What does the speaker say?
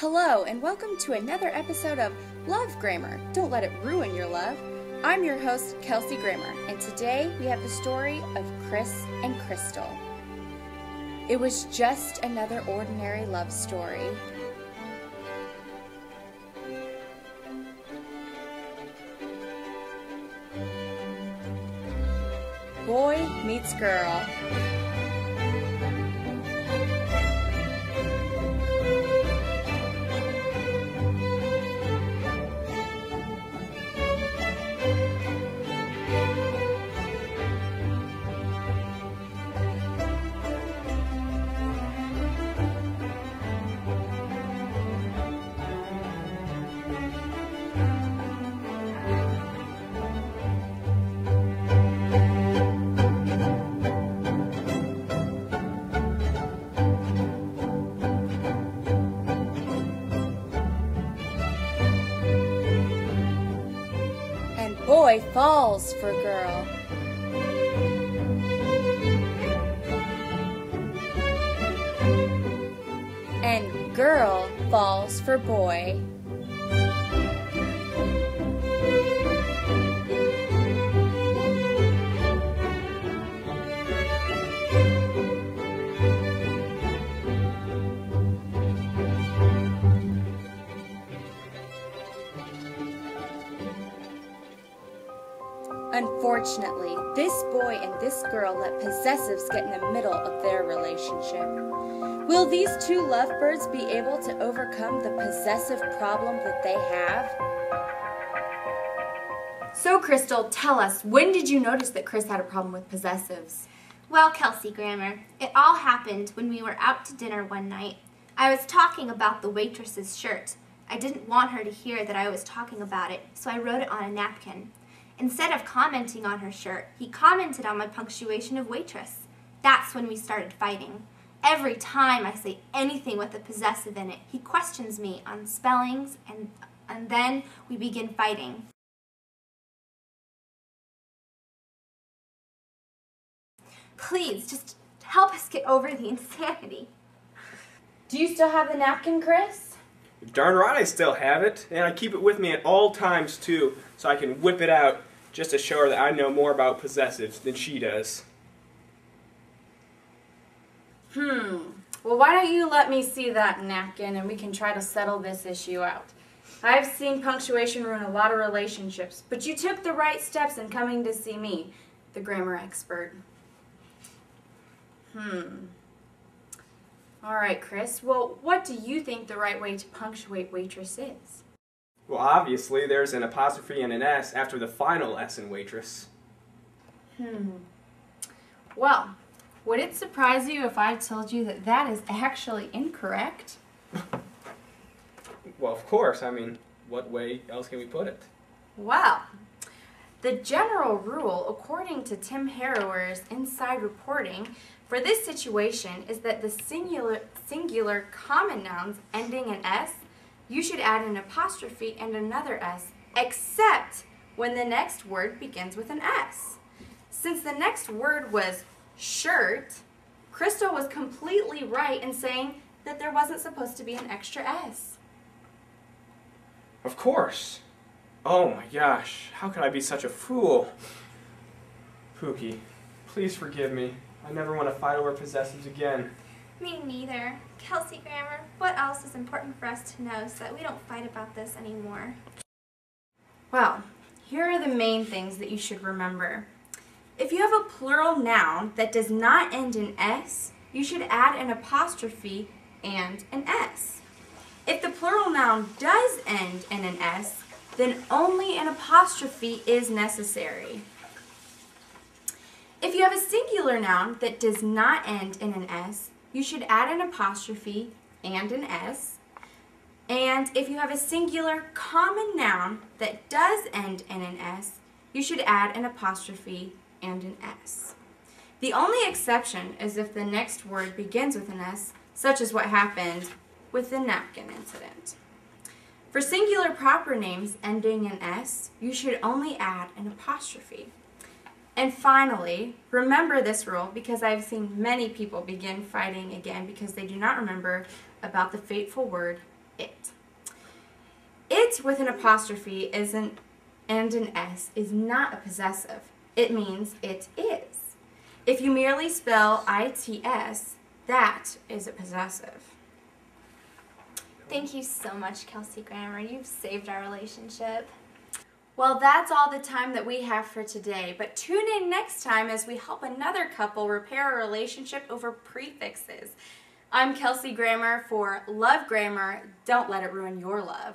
Hello, and welcome to another episode of Love Grammar. Don't let it ruin your love. I'm your host, Kelsey Grammer, and today we have the story of Chris and Crystal. It was just another ordinary love story. Boy meets girl. Boy falls for girl. And girl falls for boy. Unfortunately, this boy and this girl let possessives get in the middle of their relationship. Will these two lovebirds be able to overcome the possessive problem that they have? So, Crystal, tell us, when did you notice that Chris had a problem with possessives? Well, Kelsey Grammer, it all happened when we were out to dinner one night. I was talking about the waitress's shirt. I didn't want her to hear that I was talking about it, so I wrote it on a napkin. Instead of commenting on her shirt, he commented on my punctuation of waitress. That's when we started fighting. Every time I say anything with a possessive in it, he questions me on spellings, and then we begin fighting. Please, just help us get over the insanity. Do you still have the napkin, Chris? Darn right I still have it, and I keep it with me at all times too, so I can whip it out just to show her that I know more about possessives than she does. Well, why don't you let me see that napkin and we can try to settle this issue out. I've seen punctuation ruin a lot of relationships, but you took the right steps in coming to see me, the grammar expert. All right, Chris. Well, what do you think the right way to punctuate waitress is? Well, obviously, there's an apostrophe and an S after the final S in waitress. Well, would it surprise you if I told you that that is actually incorrect? Well, of course. I mean, what way else can we put it? Well, the general rule, according to Tim Harrower's Inside Reporting, for this situation is that the singular common nouns ending in S, you should add an apostrophe and another S, except when the next word begins with an S. Since the next word was shirt, Crystal was completely right in saying that there wasn't supposed to be an extra S. Of course. Oh my gosh, how could I be such a fool? Pookie, please forgive me. I never want to fight over possessives again. Me neither. Kelsey Grammer, what else is important for us to know so that we don't fight about this anymore? Well, here are the main things that you should remember. If you have a plural noun that does not end in S, you should add an apostrophe and an S. If the plural noun does end in an S, then only an apostrophe is necessary. If you have a singular noun that does not end in an S, you should add an apostrophe and an S. And if you have a singular common noun that does end in an S, you should add an apostrophe and an S. The only exception is if the next word begins with an S, such as what happened with the napkin incident. For singular proper names ending in S, you should only add an apostrophe. And finally, remember this rule because I've seen many people begin fighting again because they do not remember about the fateful word it. It with an apostrophe and an S is not a possessive. It means it is. If you merely spell ITS, that is a possessive. Thank you so much, Kelsey Grammer. You've saved our relationship. Well, that's all the time that we have for today, but tune in next time as we help another couple repair a relationship over prefixes. I'm Kelsey Grammer for Love Grammar. Don't let it ruin your love.